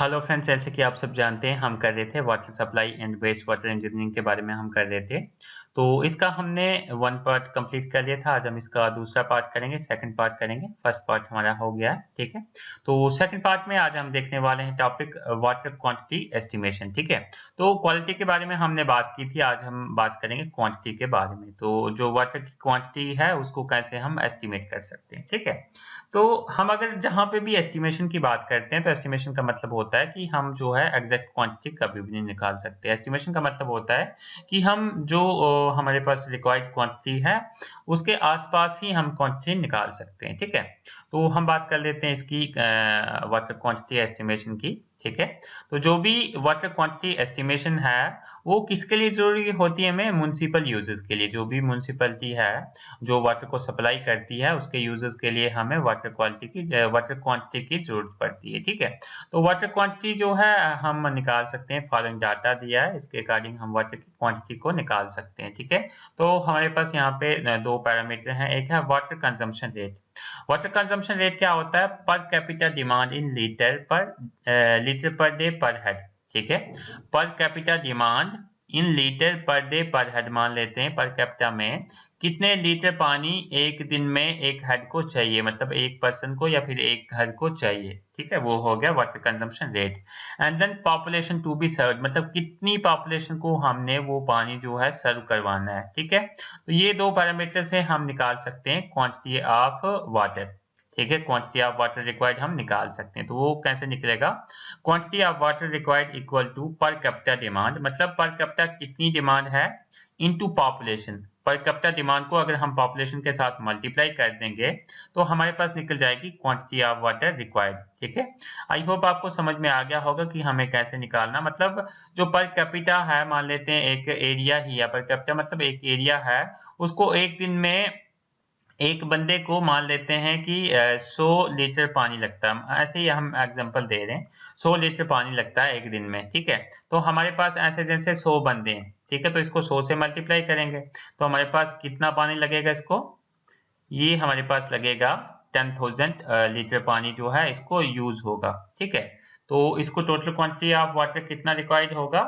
Hello friends, जैसे कि आप सब जानते हैं हम कर रहे थे water supply and waste water engineering के बारे में हम कर रहे थे। तो इसका हमने वन पार्ट कंप्लीट कर लिया था। आज हम इसका दूसरा पार्ट करेंगे, सेकंड पार्ट करेंगे। फर्स्ट पार्ट हमारा हो गया है, ठीक है। तो सेकंड पार्ट में आज हम देखने वाले हैं टॉपिक वाटर क्वांटिटी एस्टिमेशन, ठीक है। तो क्वालिटी के बारे में हमने बात की थी, आज हम बात करेंगे क्वांटिटी के बारे में। तो जो वाटर की क्वांटिटी है उसको कैसे हम एस्टिमेट कर सकते हैं, ठीक है। तो हम अगर जहाँ पे भी एस्टिमेशन की बात करते हैं तो एस्टिमेशन का मतलब होता है कि हम जो है एग्जैक्ट क्वांटिटी कभी भी नहीं निकाल सकते। एस्टिमेशन का मतलब होता है कि हम जो हमारे पास रिक्वायर्ड क्वांटिटी है उसके आसपास ही हम क्वांटिटी निकाल सकते हैं, ठीक है। तो हम बात कर लेते हैं इसकी वाटर क्वांटिटी एस्टिमेशन की, ठीक है। तो जो भी वाटर क्वांटिटी एस्टिमेशन है वो किसके लिए जरूरी होती है? हमें म्युनिसिपल यूजेस के लिए। जो भी म्युनिसिपैलिटी है जो वाटर को सप्लाई करती है उसके यूजर्स के लिए हमें वाटर क्वांटिटी की जरूरत पड़ती है, ठीक है। तो वाटर क्वांटिटी जो है हम निकाल सकते हैं। फॉलोइंग डाटा दिया है, इसके अकॉर्डिंग हम वाटर की क्वांटिटी को निकाल सकते हैं, ठीक है। तो हमारे पास यहाँ पे दो पैरामीटर हैं। एक है water consumption rate. Water consumption rate क्या होता है? पर capita demand in litre per day पर हेड, ठीक है। पर capita demand in litre per day पर हेड मान लेते हैं। पर कैपिटा में कितने लीटर पानी एक दिन में एक हेड को चाहिए, मतलब एक पर्सन को या फिर एक घर को चाहिए, ठीक है। वो हो गया water consumption rate. And then population to be serve, मतलब कितनी पॉपुलेशन को हमने वो पानी जो है सर्व करवाना है, ठीक है। तो ये दो पैरामीटर से हम निकाल सकते हैं क्वांटिटी ऑफ वाटर, ठीक है। क्वांटिटी ऑफ वाटर रिक्वायर्ड हम निकाल सकते हैं। तो वो कैसे निकलेगा? Quantity of water required equal to per capita demand, मतलब पर कैपिटा कितनी डिमांड है into population. Per capita demand को अगर हम पॉपुलेशन के साथ मल्टीप्लाई कर देंगे तो हमारे पास निकल जाएगी क्वांटिटी ऑफ वाटर रिक्वायर्ड, ठीक है। आई होप आपको समझ में आ गया होगा कि हमें कैसे निकालना। मतलब जो पर कैपिटा है, मान लेते हैं एक एरिया ही है। पर कैपिटा मतलब एक एरिया है, उसको एक दिन में एक बंदे को मान लेते हैं कि 100 लीटर पानी लगता है। ऐसे ही हम एग्जांपल दे रहे हैं, 100 लीटर पानी लगता है एक दिन में, ठीक है। तो हमारे पास ऐसे जैसे 100 बंदे हैं, ठीक है। तो इसको 100 से मल्टीप्लाई करेंगे तो हमारे पास कितना पानी लगेगा इसको? ये हमारे पास लगेगा 10,000 लीटर पानी जो है इसको यूज होगा, ठीक है। तो इसको टोटल क्वांटिटी ऑफ वाटर कितना रिक्वायर्ड होगा?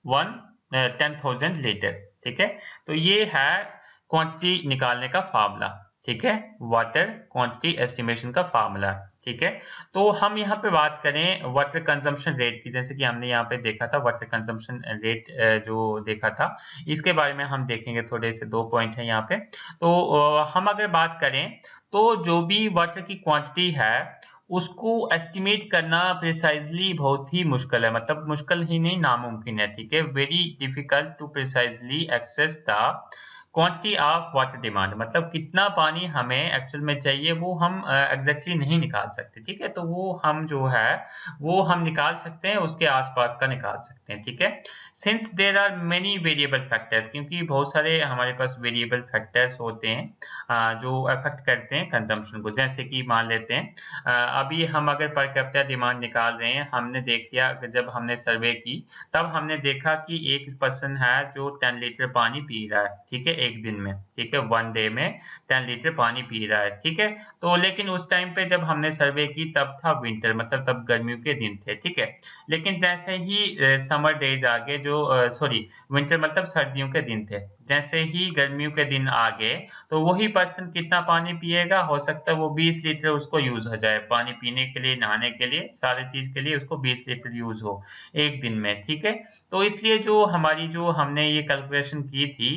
10,000 लीटर, ठीक है। तो ये है क्वांटिटी निकालने का फार्मूला, ठीक है। वाटर क्वांटिटी एस्टिमेशन का फार्मूला, ठीक है। तो हम यहाँ पे बात करें वाटर कंजम्पशन रेट की, जैसे कि हमने यहाँ पे देखा था वाटर कंजम्पशन रेट जो देखा था, इसके बारे में हम देखेंगे। थोड़े से दो पॉइंट है यहाँ पे। तो हम अगर बात करें तो जो भी वाटर की क्वांटिटी है उसको एस्टिमेट करना प्रिसाइजली बहुत ही मुश्किल है। मतलब मुश्किल ही नहीं, नामुमकिन है, ठीक है। Very difficult to precisely assess the quantity of water demand, मतलब कितना पानी हमें एक्चुअल में चाहिए वो हम एग्जैक्टली नहीं निकाल सकते, ठीक है। तो वो हम जो है वो हम निकाल सकते हैं, उसके आसपास का निकाल सकते हैं, ठीक है। Since there are many variable factors, क्योंकि बहुत सारे हमारे पास वेरिएबल फैक्टर्स होते हैं जो अफेक्ट करते हैं कंजम्पशन को। जैसे कि मान लेते हैं अभी हम अगर पर कैपिटा डिमांड निकाल रहे हैं, हमने देख लिया जब हमने सर्वे की तब हमने देखा कि एक पर्सन है जो 10 लीटर पानी पी रहा है, ठीक है, एक दिन में, ठीक है। वन डे में 10 लीटर पानी पी रहा है, ठीक है। तो लेकिन उस टाइम पे जब हमने सर्वे की तब था विंटर, मतलब तब गर्मियों के दिन थे, ठीक है। लेकिन जैसे ही समर डेज आ गए, जो सॉरी विंटर मतलब सर्दियों के दिन थे, जैसे ही गर्मियों के दिन आ गए तो वही पर्सन कितना पानी पिएगा? हो सकता है वो 20 लीटर उसको यूज हो जाए पानी पीने के लिए, नहाने के लिए, सारी चीज के लिए उसको 20 लीटर यूज हो एक दिन में, ठीक है। तो इसलिए जो हमारी जो हमने ये कैलकुलेशन की थी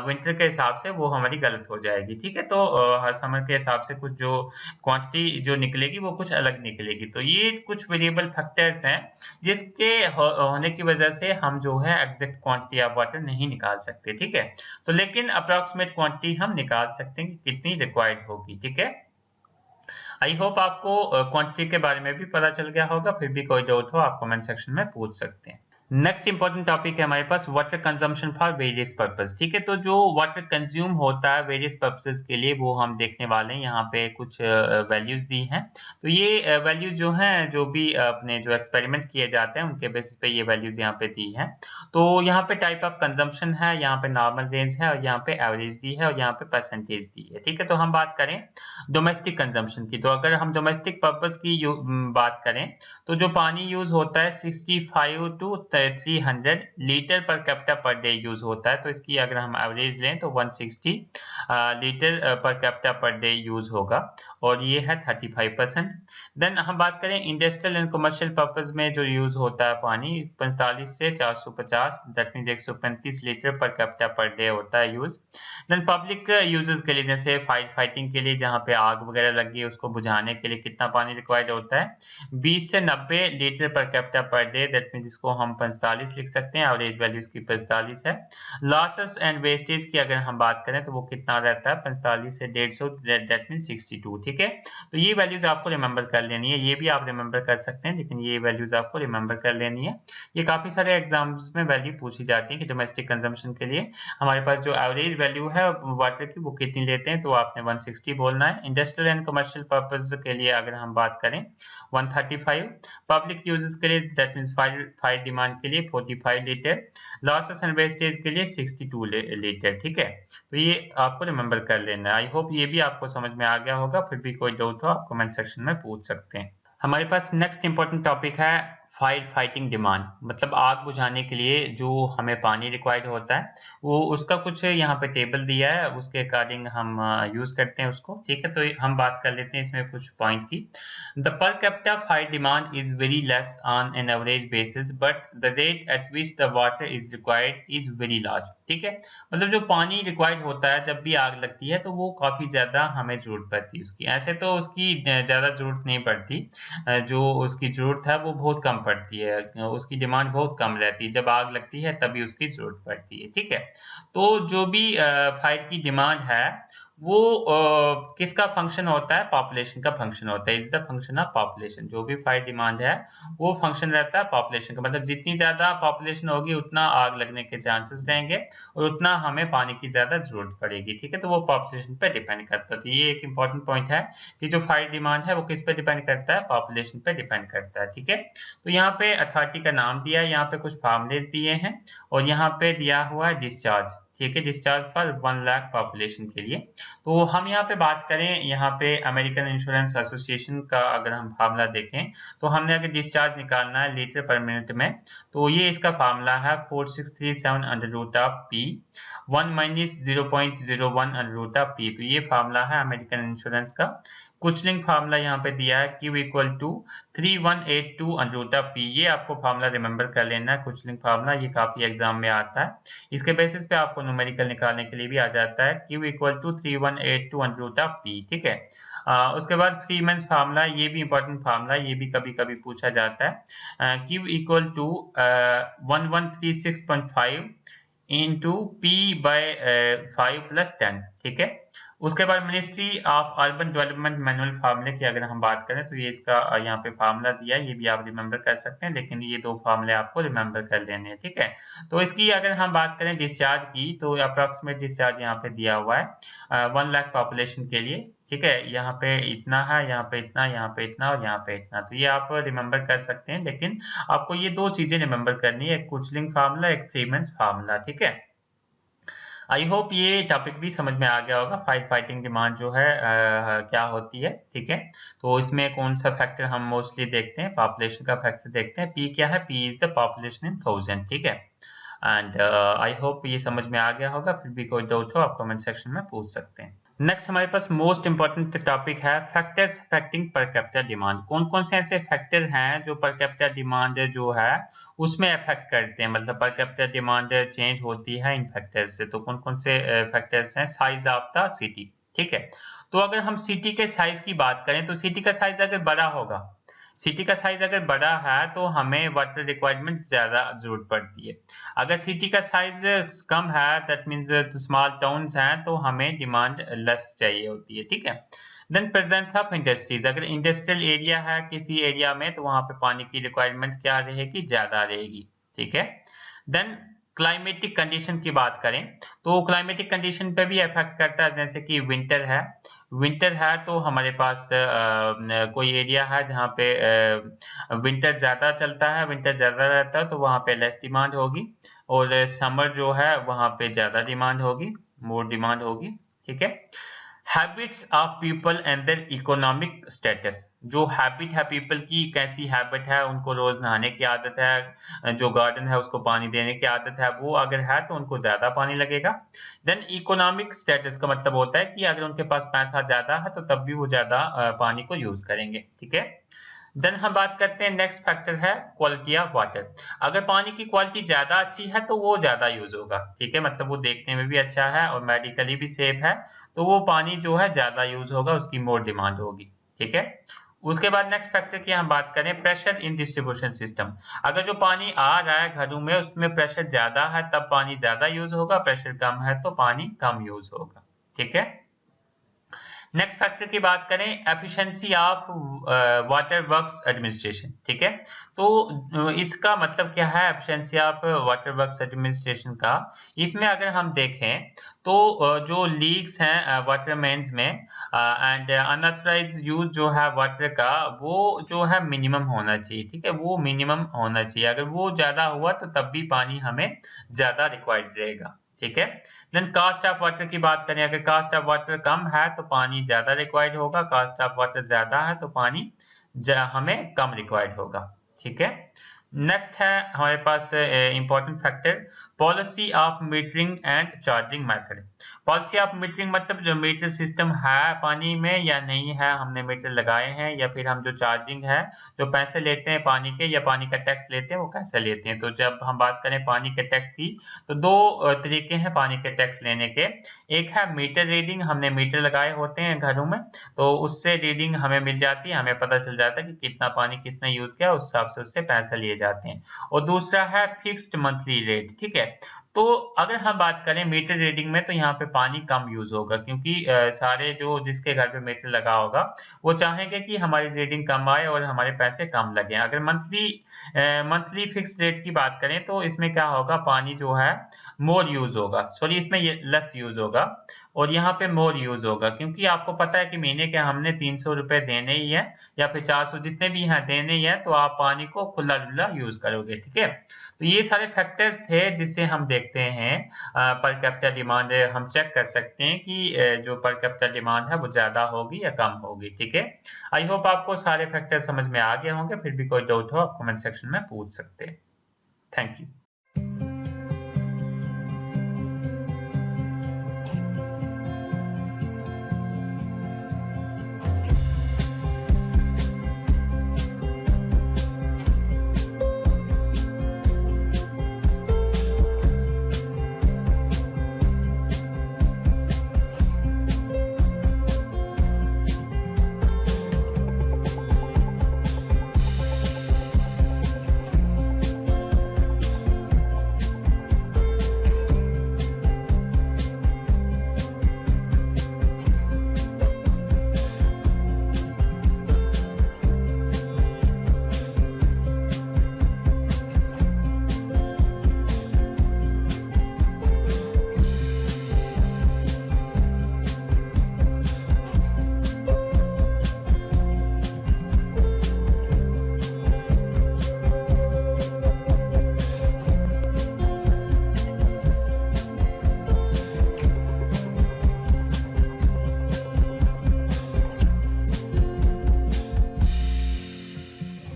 विंटर के हिसाब से वो हमारी गलत हो जाएगी, ठीक है। तो हर समर के हिसाब से कुछ जो क्वांटिटी जो निकलेगी वो कुछ अलग निकलेगी। तो ये कुछ वेरिएबल फैक्टर्स हैं जिसके होने की वजह से हम जो है एग्जैक्ट क्वांटिटी ऑफ वाटर नहीं निकाल सकते, ठीक है। तो लेकिन अप्रॉक्सीमेट क्वांटिटी हम निकाल सकते हैं कि कितनी रिक्वायर्ड होगी, ठीक है। आई होप आपको क्वांटिटी के बारे में भी पता चल गया होगा। फिर भी कोई डाउट हो आप कमेंट सेक्शन में पूछ सकते हैं। नेक्स्ट इंपॉर्टेंट टॉपिक है हमारे पास water consumption for various purpose. ठीक है, तो जो वाटर कंज्यूम होता है वेरियस पर्पसेस के लिए वो हम देखने वाले हैं। यहाँ पे कुछ वैल्यूज दी हैं, तो ये वैल्यूज जो हैं, जो भी अपने जो एक्सपेरिमेंट किए जाते हैं उनके बेसिस पे ये वैल्यूज यहाँ पे दी हैं। तो यहाँ पे टाइप ऑफ कंजम्पशन है, यहाँ पे नॉर्मल रेंज है और यहाँ पे एवरेज दी है और यहाँ पे परसेंटेज दी है। ठीक है, तो हम बात करें डोमेस्टिक कंजम्पशन की, तो अगर हम डोमेस्टिक पर्पस की बात करें तो जो पानी यूज होता है 65 to 300 litre per capita per day use होता है। तो इसकी अगर हम एवरेज लें तो 160 litre per capita per day use होगा और ये है 35%। देन हम बात करें इंडस्ट्रियल एंड कमर्शियल पर्पस में जो यूज होता है पानी 45 से 450, that means 135 litre per capita per day होता है यूज। देन पब्लिक यूजेस के लिए जैसे फायर फाइटिंग के लिए, जहाँ पे आग वगैरह लगी है उसको बुझाने के लिए कितना पानी रिक्वायर्ड होता है 20 से 90 litre per capita per day, that means इसको हम 45 लिख सकते हैं, एवरेज वैल्यू इसकी 45 है। लॉसेस एंड वेस्टेज की अगर हम बात करें तो वो कितना रहता है 45 से 150, दैट मीन्स 62। ठीक है, तो ये वैल्यूज आपको रिमेंबर कर लेनी है, ये भी आप रिमेंबर कर सकते हैं लेकिन ये वैल्यूज आपको रिमेंबर कर लेनी है। ये काफी सारे एग्जाम्स में वैल्यू पूछी जाती है कि डोमेस्टिक कंजम्पशन के लिए हमारे पास जो एवरेज वैल्यू है वाटर की वो कितनी लेते हैं, तो आपने 160 बोलना है। इंडस्ट्रियल एंड कमर्शियल पर्पस के लिए अगर हम बात करें 135, पब्लिक यूजेस के लिए दैट मींस फायर डिमांड के लिए 45 लीटर, लॉसेस एंड वेस्टेज के लिए 62 लीटर। ठीक है, तो ये आपको रिमेंबर कर लेना है। आई होप ये भी आपको समझ में आ गया होगा, फिर भी कोई डाउट हो आप कमेंट सेक्शन में पूछ सकते हैं। हमारे पास नेक्स्ट इंपॉर्टेंट टॉपिक है फायर फाइटिंग डिमांड, मतलब आग बुझाने के लिए जो हमें पानी रिक्वायर्ड होता है वो उसका कुछ यहाँ पे टेबल दिया है, उसके अकॉर्डिंग हम यूज करते हैं उसको। ठीक है, तो हम बात कर लेते हैं इसमें कुछ पॉइंट की। The per capita fire demand is very less on an average basis but the rate at which the water is required is very large. ठीक है, मतलब जो पानी रिक्वायर्ड होता है जब भी आग लगती है तो वो काफी ज्यादा हमें जरूरत पड़ती है उसकी, ऐसे तो उसकी ज्यादा जरूरत नहीं पड़ती, जो उसकी ज़रूरत है वो बहुत कम पड़ती है, उसकी डिमांड बहुत कम रहती है, जब आग लगती है तभी उसकी ज़रूरत पड़ती है। ठीक है, तो जो भी फायर की डिमांड है वो किसका फंक्शन होता है, पॉपुलेशन का फंक्शन होता है, is the function of population. जो भी फायर डिमांड है वो फंक्शन रहता है पॉपुलेशन का, मतलब जितनी ज्यादा पॉपुलेशन होगी उतना आग लगने के चांसेस रहेंगे और उतना हमें पानी की ज्यादा जरूरत पड़ेगी। ठीक है, तो वो पॉपुलेशन पे डिपेंड करता है। तो ये एक इंपॉर्टेंट पॉइंट है कि जो फायर डिमांड है वो किस पे डिपेंड करता है, पॉपुलेशन पे डिपेंड करता है। ठीक है, तो यहाँ पे अथॉरिटी का नाम दिया है, यहाँ पे कुछ फॉर्मूलेस दिए हैं और यहाँ पे दिया हुआ है डिस्चार्ज। ठीक है, डिस्चार्ज फॉर 1 लाख पॉपुलेशन के लिए। तो हम यहाँ पे बात करें, यहाँ पे अमेरिकन इंश्योरेंस एसोसिएशन का अगर हम फार्मूला देखें तो हमने अगर डिस्चार्ज निकालना है लीटर पर मिनट में तो ये इसका फार्मूला है 4637 अंडर रूट ऑफ पी 1 माइनस 0.01 अंडर रूट ऑफ पी। तो ये फार्मूला है अमेरिकन इंश्योरेंस का। कुचलिंग फार्मूला यहाँ पे दिया है Q equal to 3182 under root of P. ये आपको फार्मूला रिमेंबर कर लेना है, कुचलिंग फार्मूला, ये काफी एग्जाम में आता है। इसके बेसिस पे आपको न्यूमेरिकल निकालने के लिए भी आ जाता है Q equal to 3182 under root of P. ठीक है, उसके बाद फ्रीमैन्स फार्मूला, ये भी इंपॉर्टेंट फार्मूला, ये भी कभी कभी पूछा जाता है। Q equal to 1136.5 into P by 5 plus 10। ठीक है, उसके बाद ministry of urban development manual फार्मूले की अगर हम बात करें तो ये इसका यहाँ पे फार्मूला दिया है, ये भी आप रिमेंबर कर सकते हैं, लेकिन ये दो फार्मूले आपको रिमेंबर कर लेने हैं। ठीक है, तो इसकी अगर हम बात करें डिस्चार्ज की तो अप्रॉक्सीमेट डिस्चार्ज यहाँ पे दिया हुआ है 1 लाख पॉपुलेशन के लिए। ठीक है, यहाँ पे इतना है, यहाँ पे इतना, यहाँ पे इतना और यहाँ पे इतना, तो ये आप रिमेंबर कर सकते हैं, लेकिन आपको ये दो चीजें रिमेंबर करनी है, एक कुचलिंग फार्मूला, एक फ्रीमैन्स फार्मूला। ठीक है, आई होप ये टॉपिक भी समझ में आ गया होगा। फायर फाइटिंग डिमांड जो है क्या होती है। ठीक है, तो इसमें कौन सा फैक्टर हम मोस्टली देखते हैं, पॉपुलेशन का फैक्टर देखते हैं। पी क्या है, P is the population in 1000। ठीक है, एंड आई होप ये समझ में आ गया होगा, फिर भी कोई डाउट हो आप कमेंट सेक्शन में पूछ सकते हैं। नेक्स्ट हमारे पास मोस्ट इंपॉर्टेंट टॉपिक है फैक्टर्स अफेक्टिंग पर कैपिटा डिमांड। कौन कौन से ऐसे फैक्टर हैं जो पर कैपिटा डिमांड जो है उसमें अफेक्ट करते हैं, मतलब पर कैपिटा डिमांड चेंज होती है इन फैक्टर्स से। तो कौन कौन से फैक्टर्स हैं, साइज ऑफ द सिटी। ठीक है, तो अगर हम सिटी के साइज की बात करें तो सिटी का साइज अगर बड़ा होगा, सिटी का साइज अगर बड़ा है तो हमें वाटर रिक्वायरमेंट ज्यादा जरूरत पड़ती है। अगर सिटी का साइज कम है, दैट मीन्स स्मॉल टाउन्स हैं, तो हमें डिमांड लेस चाहिए होती है। ठीक है, देन प्रेजेंस ऑफ इंडस्ट्रीज, अगर इंडस्ट्रियल एरिया है किसी एरिया में तो वहां पे पानी की रिक्वायरमेंट क्या रहेगी, ज्यादा रहेगी। ठीक है। देन क्लाइमेटिक कंडीशन की बात करें तो क्लाइमेटिक कंडीशन पे भी इफेक्ट करता है, जैसे कि विंटर है तो हमारे पास कोई एरिया है जहाँ पे विंटर ज़्यादा चलता है, विंटर ज़्यादा रहता है तो वहाँ पे लेस डिमांड होगी, और समर जो है वहाँ पे ज़्यादा डिमांड होगी, मोर डिमांड होगी, ठीक है। Habits of people and their economic status, जो हैबिट है पीपल की, कैसी हैबिट है, उनको रोज नहाने की आदत है, जो गार्डन है उसको पानी देने की आदत है, वो अगर है तो उनको ज्यादा पानी लगेगा। देन इकोनॉमिक स्टेटस का मतलब होता है कि अगर उनके पास पैसा ज्यादा है तो तब भी वो ज्यादा पानी को यूज करेंगे, ठीक है। देन हम बात करते हैं, नेक्स्ट फैक्टर है क्वालिटी ऑफ वाटर। अगर पानी की क्वालिटी ज्यादा अच्छी है तो वो ज्यादा यूज होगा, ठीक है, मतलब वो देखने में भी अच्छा है और मेडिकली भी सेफ है, तो वो पानी जो है ज्यादा यूज होगा, उसकी मोर डिमांड होगी, ठीक है। उसके बाद नेक्स्ट फैक्टर की हम बात करें, प्रेशर इन डिस्ट्रीब्यूशन सिस्टम। अगर जो पानी आ रहा है घरों में उसमें प्रेशर ज्यादा है तब पानी ज्यादा यूज होगा, प्रेशर कम है तो पानी कम यूज होगा, ठीक है। नेक्स्ट फैक्टर की बात करें, efficiency of water works administration, ठीक है। तो इसका मतलब क्या है efficiency of water works administration का? इसमें अगर हम देखें तो जो लीक्स हैं वाटर मेन्स में एंड अनऑथराइज्ड यूज जो है वाटर का, वो जो है मिनिमम होना चाहिए, ठीक है, वो मिनिमम होना चाहिए। अगर वो ज्यादा हुआ तो तब भी पानी हमें ज्यादा रिक्वायर्ड रहेगा, ठीक है। देन कास्ट ऑफ वाटर की बात करें, अगर कास्ट ऑफ वाटर कम है तो पानी ज्यादा रिक्वायर्ड होगा, कास्ट ऑफ वाटर ज्यादा है तो पानी हमें कम रिक्वायर्ड होगा, ठीक है। नेक्स्ट है हमारे पास important factor, policy of metering and charging method. Policy of metering मतलब जो मीटर सिस्टम है पानी में या नहीं है, हमने मीटर लगाए हैं, या फिर हम जो चार्जिंग है, जो पैसे लेते हैं पानी के या पानी का टैक्स लेते हैं, वो कैसे लेते हैं। तो जब हम बात करें पानी के टैक्स की तो दो तरीके हैं पानी के टैक्स लेने के। एक है मीटर रीडिंग, हमने मीटर लगाए होते हैं घरों में तो उससे रीडिंग हमें मिल जाती है, हमें पता चल जाता है कि कितना पानी किसने यूज किया, उस हिसाब से उससे पैसे लिए जाते हैं। और दूसरा है फिक्स्ड मंथली रेट, ठीक है। तो अगर हम बात करें मीटर रीडिंग में तो यहाँ पे पानी कम यूज होगा, क्योंकि सारे जो जिसके घर पे मीटर लगा होगा वो चाहेंगे कि हमारी रीडिंग कम आए और हमारे पैसे कम लगे। अगर मंथली फिक्स रेट की बात करें तो इसमें क्या होगा, पानी जो है मोर यूज होगा, सॉरी इसमें ये लेस यूज होगा और यहाँ पे मोर यूज होगा, क्योंकि आपको पता है कि महीने के हमने 300 रुपए देने ही है या फिर 400 जितने भी हैं देने ही है, तो आप पानी को खुला डुला यूज करोगे, ठीक है। तो ये सारे फैक्टर्स है जिससे हम देखते हैं पर कैपिटा डिमांड, हम चेक कर सकते हैं कि जो पर कैपिटा डिमांड है वो ज्यादा होगी या कम होगी, ठीक है। आई होप आपको सारे फैक्टर समझ में आ गए होंगे, फिर भी कोई डाउट हो आप कमेंट सेक्शन में पूछ सकते हैं। Thank you.